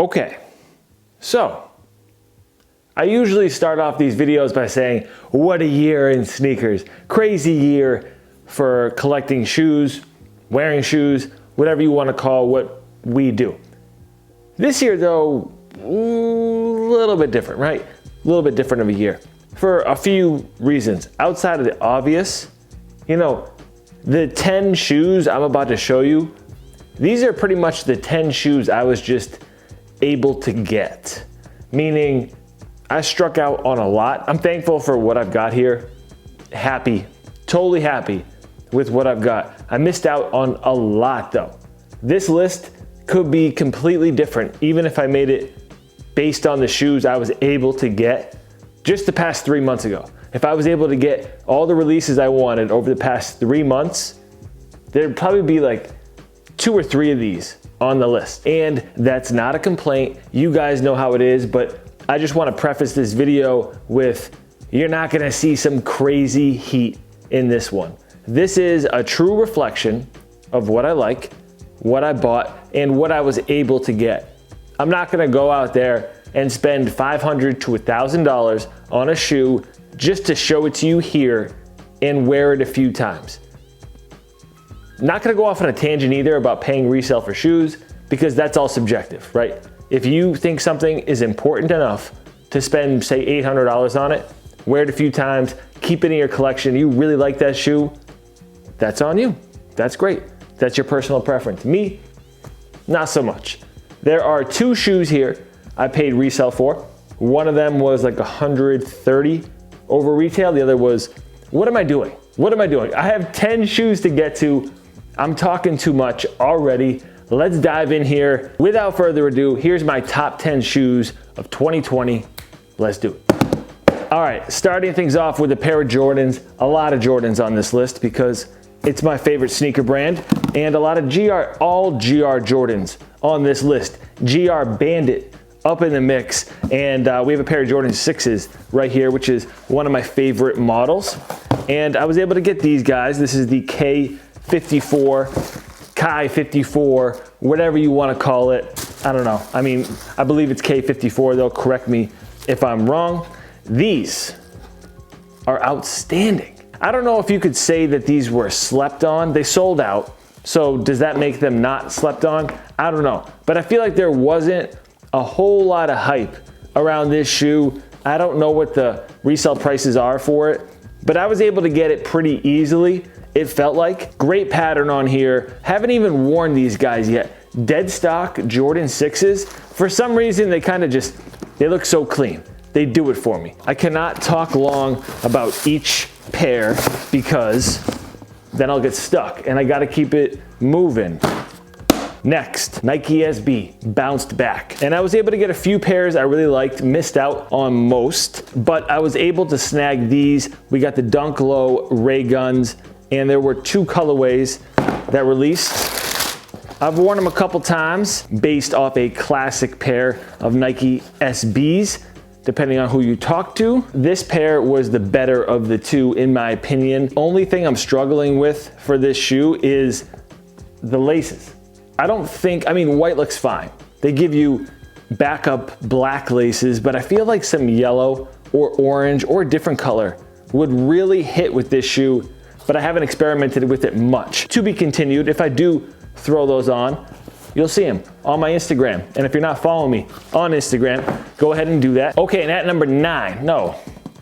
Okay, so I usually start off these videos by saying, what a year in sneakers. Crazy year for collecting shoes, wearing shoes, whatever you want to call what we do. This year though, a little bit different, right? A little bit different of a year for a few reasons. Outside of the obvious, you know, the 10 shoes I'm about to show you, these are pretty much the 10 shoes I was just able to get. Meaning I struck out on a lot. I'm thankful for what I've got here. Happy, totally happy with what I've got. I missed out on a lot though. This list could be completely different even if I made it based on the shoes I was able to get just the past 3 months ago. If I was able to get all the releases I wanted over the past 3 months, there'd probably be like 2 or 3 of these on the list. And that's not a complaint. You guys know how it is, but I just want to preface this video with, you're not gonna see some crazy heat in this one. This is a true reflection of what I like, what I bought, and what I was able to get. I'm not gonna go out there and spend $500 to $1,000 on a shoe just to show it to you here and wear it a few times. Not gonna go off on a tangent either about paying resale for shoes, because that's all subjective, right? If you think something is important enough to spend, say, $800 on it, wear it a few times, keep it in your collection, you really like that shoe, that's on you. That's great. That's your personal preference. Me, not so much. There are 2 shoes here I paid resale for. One of them was like $130 over retail. The other was, what am I doing? What am I doing? I have 10 shoes to get to. I'm talking too much already. Let's dive in here. Without further ado, here's my top 10 shoes of 2020. Let's do it. All right, starting things off with a pair of Jordans. A lot of Jordans on this list because it's my favorite sneaker brand, and a lot of all GR Jordans on this list. GR Bandit up in the mix, and we have a pair of Jordan 6s right here, which is one of my favorite models. And I was able to get these guys. This is the Quai 54, whatever you want to call it. I don't know. I mean, I believe it's K54 though. Correct me if I'm wrong. These are outstanding. I don't know if you could say that these were slept on. They sold out. So does that make them not slept on? I don't know. But I feel like there wasn't a whole lot of hype around this shoe. I don't know what the resale prices are for it, but I was able to get it pretty easily. It felt like. Great pattern on here. Haven't even worn these guys yet. Dead stock Jordan 6s. For some reason, they kind of just, they look so clean. They do it for me. I cannot talk long about each pair because then I'll get stuck and I gotta keep it moving. Next, Nike SB bounced back. And I was able to get a few pairs I really liked, missed out on most, but I was able to snag these. We got the Dunk Low Rayguns, and there were 2 colorways that released. I've worn them a couple times based off a classic pair of Nike SBs, depending on who you talk to. This pair was the better of the 2 in my opinion. Only thing I'm struggling with for this shoe is the laces. I don't think, I mean, white looks fine. They give you backup black laces, but I feel like some yellow or orange or a different color would really hit with this shoe, but I haven't experimented with it much. To be continued. If I do throw those on, you'll see them on my Instagram. And if you're not following me on Instagram, go ahead and do that. Okay, and at number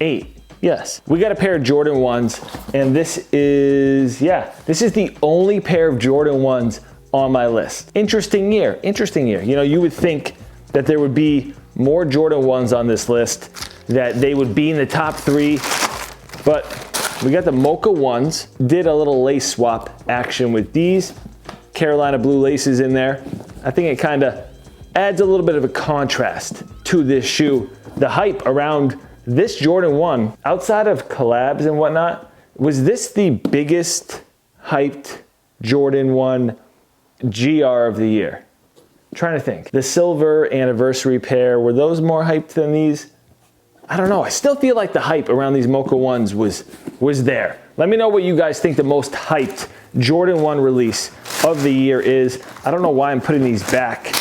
8, yes, we got a pair of Jordan 1s, and this is the only pair of Jordan 1s on my list. Interesting year. You know, you would think that there would be more Jordan 1s on this list, that they would be in the top 3, but we got the Mocha 1s, did a little lace swap action with these. Carolina blue laces in there. I think it kind of adds a little bit of a contrast to this shoe. The hype around this Jordan 1, outside of collabs and whatnot, was this the biggest hyped Jordan 1 GR of the year? I'm trying to think. The silver anniversary pair, were those more hyped than these? I don't know. I still feel like the hype around these Mocha 1s was there. Let me know what you guys think the most hyped Jordan 1 release of the year is. I don't know why I'm putting these back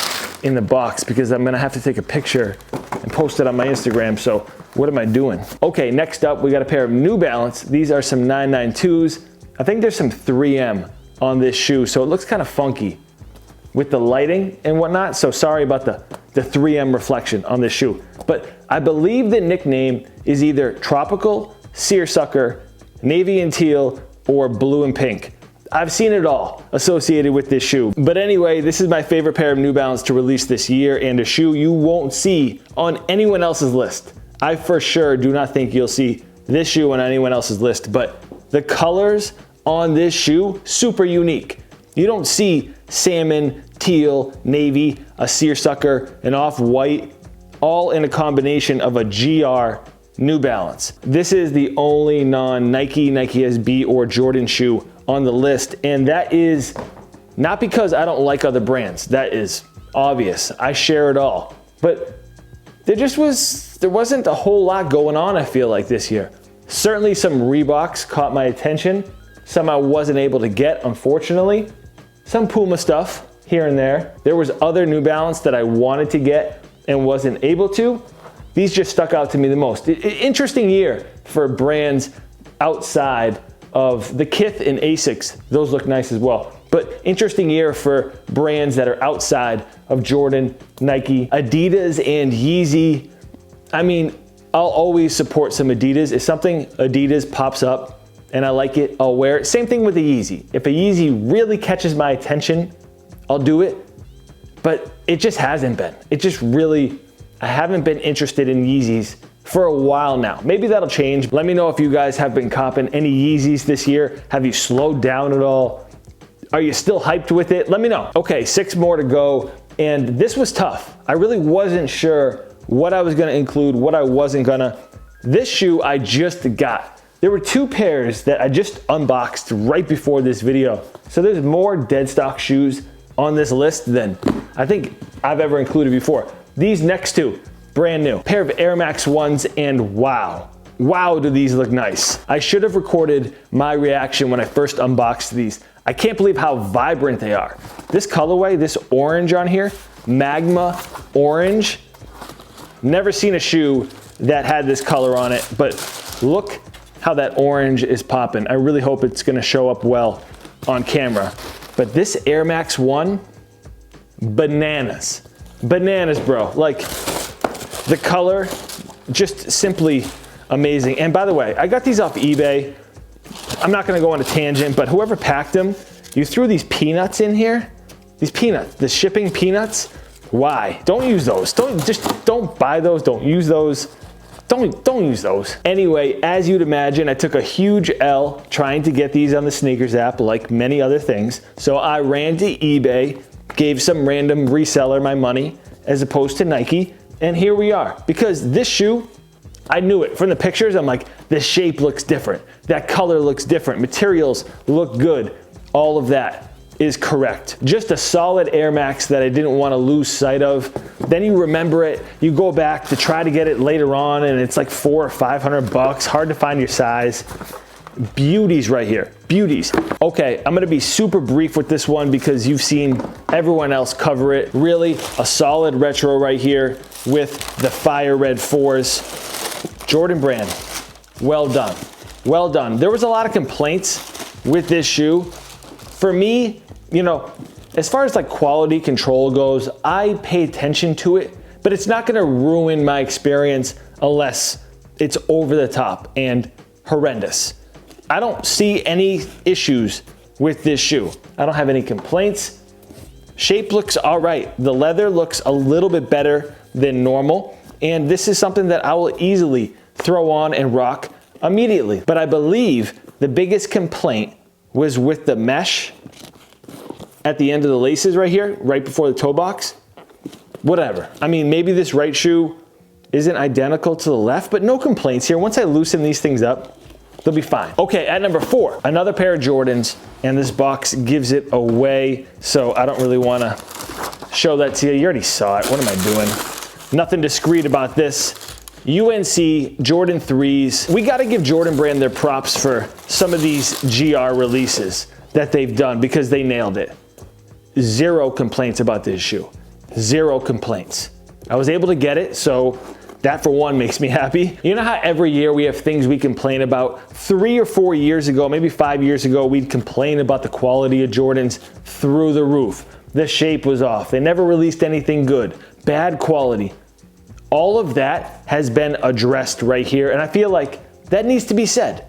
in the box because I'm gonna have to take a picture and post it on my Instagram, so what am I doing? Okay, next up, we got a pair of New Balance. These are some 992s. I think there's some 3M on this shoe, so it looks kind of funky with the lighting and whatnot, so sorry about the 3M reflection on this shoe. But I believe the nickname is either Tropical, Seersucker, Navy and Teal, or Blue and Pink. I've seen it all associated with this shoe. But anyway, this is my favorite pair of New Balance to release this year, and a shoe you won't see on anyone else's list. I for sure do not think you'll see this shoe on anyone else's list, but the colors on this shoe, super unique. You don't see salmon, teal, navy, a seersucker, an off-white, all in a combination of a GR New Balance. This is the only non-Nike, Nike SB, or Jordan shoe on the list, and that is not because I don't like other brands. That is obvious. I share it all. But there wasn't a whole lot going on, I feel like, this year. Certainly some Reeboks caught my attention. Some I wasn't able to get, unfortunately. Some Puma stuff here and there. There was other New Balance that I wanted to get and wasn't able to. These just stuck out to me the most. Interesting year for brands outside of the Kith and Asics. Those look nice as well. But interesting year for brands that are outside of Jordan, Nike, Adidas, and Yeezy. I mean, I'll always support some Adidas. If something Adidas pops up and I like it, I'll wear it. Same thing with a Yeezy. If a Yeezy really catches my attention, I'll do it. But it just hasn't been. It just really, I haven't been interested in Yeezys for a while now. Maybe that'll change. Let me know if you guys have been copping any Yeezys this year. Have you slowed down at all? Are you still hyped with it? Let me know. Okay, 6 more to go. And this was tough. I really wasn't sure what I was gonna include, what I wasn't gonna. This shoe I just got. There were 2 pairs that I just unboxed right before this video. So there's more dead stock shoes on this list than I think I've ever included before. These next 2, brand new. Pair of Airmax 1s, and wow. Wow, do these look nice. I should have recorded my reaction when I first unboxed these. I can't believe how vibrant they are. This colorway, this orange on here, Magma Orange. Never seen a shoe that had this color on it, but look how that orange is popping. I really hope it's gonna show up well on camera. But this Airmax 1, bananas. Bananas, bro. Like, the color, just simply amazing. And by the way, I got these off eBay. I'm not gonna go on a tangent, but whoever packed them, you threw these peanuts in here. These peanuts, the shipping peanuts. Why? Don't use those. Don't buy those. Don't use those. Don't use those. Anyway, as you'd imagine, I took a huge L trying to get these on the Sneakers app, like many other things. So I ran to eBay, gave some random reseller my money as opposed to Nike, and here we are. Because this shoe, I knew it from the pictures. I'm like, the shape looks different. That color looks different. Materials look good. All of that is correct. Just a solid Air Max that I didn't want to lose sight of. Then you remember it, you go back to try to get it later on, and it's like $400 or $500, hard to find your size. Beauties right here, beauties. Okay, I'm gonna be super brief with this one because you've seen everyone else cover it. Really, a solid retro right here with the fire red 4s. Jordan brand, well done, well done. There was a lot of complaints with this shoe. For me, you know, as far as like quality control goes, I pay attention to it, but it's not gonna ruin my experience unless it's over the top and horrendous. I don't see any issues with this shoe. I don't have any complaints. Shape looks all right. The leather looks a little bit better than normal, and this is something that I will easily throw on and rock immediately. But I believe the biggest complaint was with the mesh at the end of the laces right here, right before the toe box. Whatever. I mean, maybe this right shoe isn't identical to the left, but no complaints here. Once I loosen these things up, they'll be fine. Okay, at number 4, another pair of Jordans, and this box gives it away, so I don't really wanna show that to you. You already saw it. What am I doing? Nothing discreet about this. UNC Jordan 3s. We gotta give Jordan brand their props for some of these GR releases that they've done because they nailed it. Zero complaints about this shoe. zero complaints. I was able to get it, so that for one makes me happy. You know how every year we have things we complain about? 3 or 4 years ago, maybe 5 years ago, we'd complain about the quality of Jordans through the roof. The shape was off. They never released anything good. Bad quality. All of that has been addressed right here, and I feel like that needs to be said.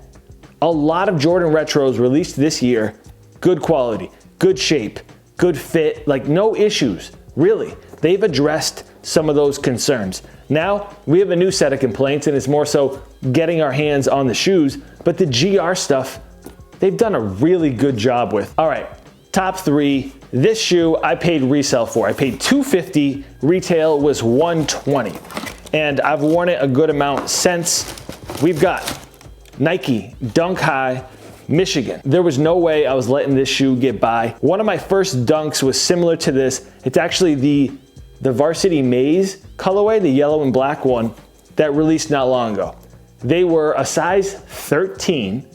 A lot of Jordan Retros released this year, good quality, good shape, good fit, like no issues, really. They've addressed some of those concerns. Now, we have a new set of complaints, and it's more so getting our hands on the shoes, but the GR stuff, they've done a really good job with. All right, top 3. This shoe I paid resale for. I paid $250, retail was $120, and I've worn it a good amount since. We've got Nike Dunk High Michigan. There was no way I was letting this shoe get by. One of my first dunks was similar to this. It's actually the Varsity Maze colorway, the yellow and black one that released not long ago. They were a size 13,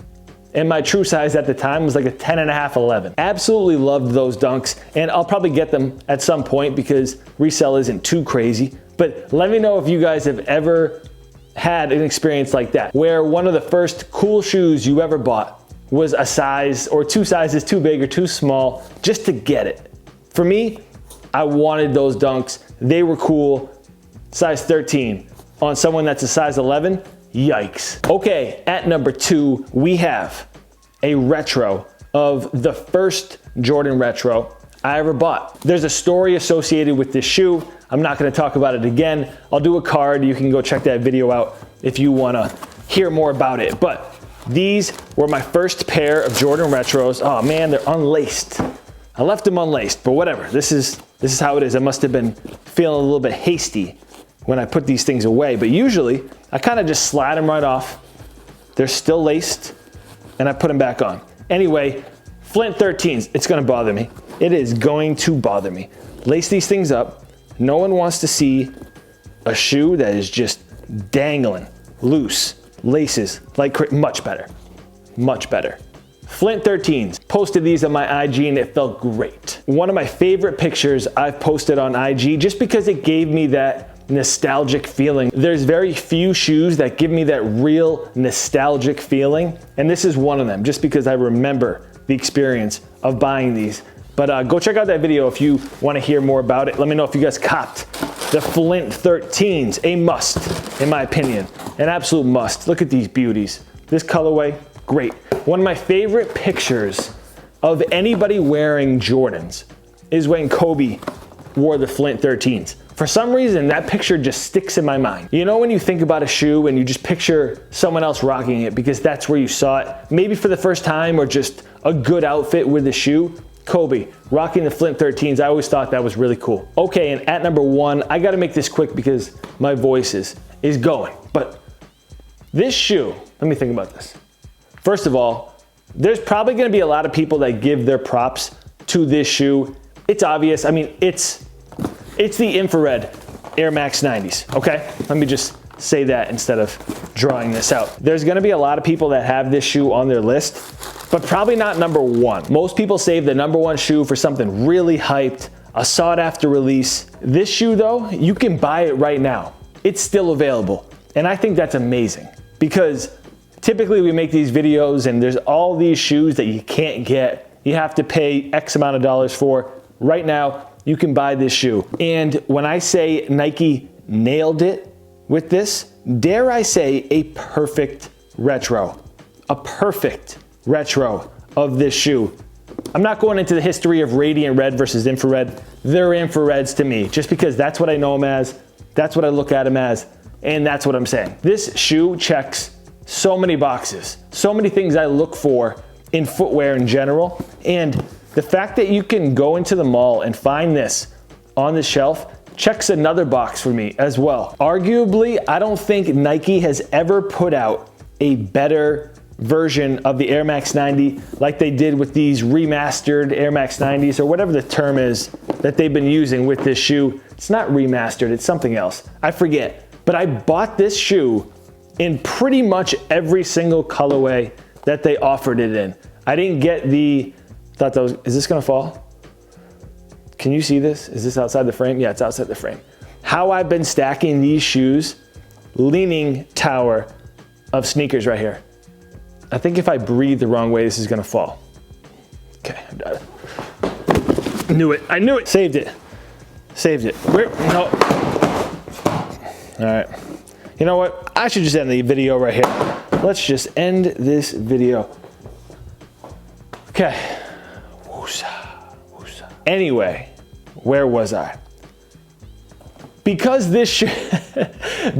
and my true size at the time was like a 10.5, 11. Absolutely loved those dunks, and I'll probably get them at some point because resale isn't too crazy. But let me know if you guys have ever had an experience like that, where one of the first cool shoes you ever bought was a size or 2 sizes too big or too small just to get it. For me, I wanted those dunks. They were cool. Size 13 on someone that's a size 11, yikes. Okay, at number 2, we have a retro of the first Jordan Retro I ever bought. There's a story associated with this shoe. I'm not gonna talk about it again. I'll do a card. You can go check that video out if you wanna hear more about it. But these were my first pair of Jordan Retros. Oh man, they're unlaced. I left them unlaced, but whatever. This is how it is. I must have been feeling a little bit hasty when I put these things away, but usually I kind of just slide them right off. They're still laced, and I put them back on. Anyway, Flint 13s, it's gonna bother me. It is going to bother me. Lace these things up. No one wants to see a shoe that is just dangling, loose, laces, like much better, much better. Flint 13s, posted these on my IG and it felt great. One of my favorite pictures I've posted on IG just because it gave me that nostalgic feeling. There's very few shoes that give me that real nostalgic feeling, and this is one of them, just because I remember the experience of buying these. But go check out that video if you want to hear more about it. Let me know if you guys copped the Flint 13s. A must, in my opinion. An absolute must. Look at these beauties. This colorway, great. One of my favorite pictures of anybody wearing Jordans is when Kobe wore the Flint 13s. For some reason, that picture just sticks in my mind. You know when you think about a shoe and you just picture someone else rocking it because that's where you saw it, maybe for the first time or just a good outfit with the shoe? Kobe, rocking the Flint 13s. I always thought that was really cool. Okay, and at number 1, I gotta make this quick because my voice is going. But this shoe, let me think about this. First of all, there's probably gonna be a lot of people that give their props to this shoe. It's obvious, I mean, it's the infrared Airmax 90s, okay? Let me just say that instead of drawing this out. There's gonna be a lot of people that have this shoe on their list, but probably not number 1. Most people save the number 1 shoe for something really hyped, a sought after release. This shoe though, you can buy it right now. It's still available. And I think that's amazing because typically we make these videos and there's all these shoes that you can't get. You have to pay X amount of dollars for. Right now, you can buy this shoe. And when I say Nike nailed it with this, dare I say a perfect retro. A perfect retro of this shoe. I'm not going into the history of radiant red versus infrared. They're infrareds to me, just because that's what I know them as, that's what I look at them as, and that's what I'm saying. This shoe checks so many boxes, so many things I look for in footwear in general, and the fact that you can go into the mall and find this on the shelf checks another box for me as well. Arguably, I don't think Nike has ever put out a better version of the Air Max 90 like they did with these remastered Air Max 90s, or whatever the term is that they've been using with this shoe. It's not remastered, it's something else. I forget. But I bought this shoe in pretty much every single colorway that they offered it in. I didn't get the, thought that was, is this gonna fall? Can you see this? Is this outside the frame? Yeah, it's outside the frame. How I've been stacking these shoes, leaning tower of sneakers right here. I think if I breathe the wrong way, this is gonna fall. Okay, I got it. Knew it, I knew it. Saved it, saved it. Where, no. All right, you know what? I should just end the video right here. Let's just end this video. Okay. Anyway, where was I? Because this shoe,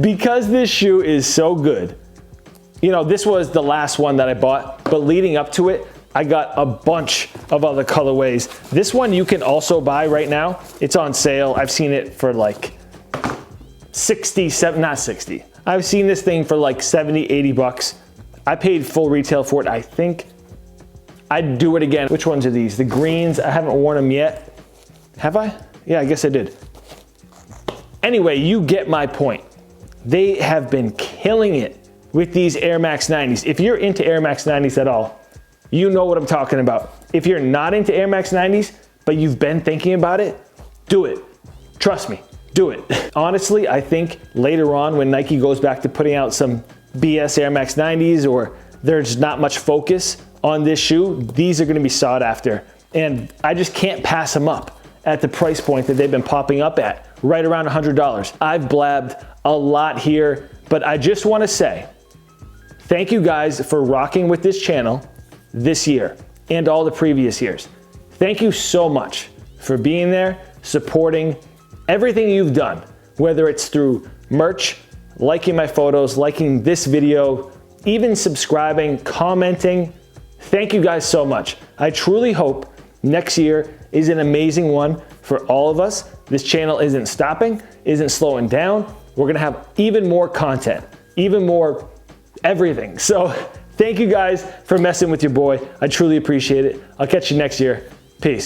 because this shoe is so good. You know, this was the last one that I bought, but leading up to it, I got a bunch of other colorways. This one you can also buy right now. It's on sale. I've seen it for like 67, not 60. I've seen this thing for like 70, 80 bucks. I paid full retail for it. I think I'd do it again. Which ones are these? The greens, I haven't worn them yet. Have I? Yeah, I guess I did. Anyway, you get my point. They have been killing it with these Airmax 90s. If you're into Airmax 90s at all, you know what I'm talking about. If you're not into Airmax 90s, but you've been thinking about it, do it. Trust me, do it. Honestly, I think later on when Nike goes back to putting out some BS Airmax 90s or there's not much focus on this shoe, these are gonna be sought after. And I just can't pass them up at the price point that they've been popping up at, right around $100. I've blabbed a lot here, but I just wanna say, thank you guys for rocking with this channel this year and all the previous years. Thank you so much for being there, supporting everything you've done, whether it's through merch, liking my photos, liking this video, even subscribing, commenting. Thank you guys so much. I truly hope next year is an amazing one for all of us. This channel isn't stopping, isn't slowing down. We're gonna have even more content, even more everything. So thank you guys for messing with your boy. I truly appreciate it. I'll catch you next year. Peace.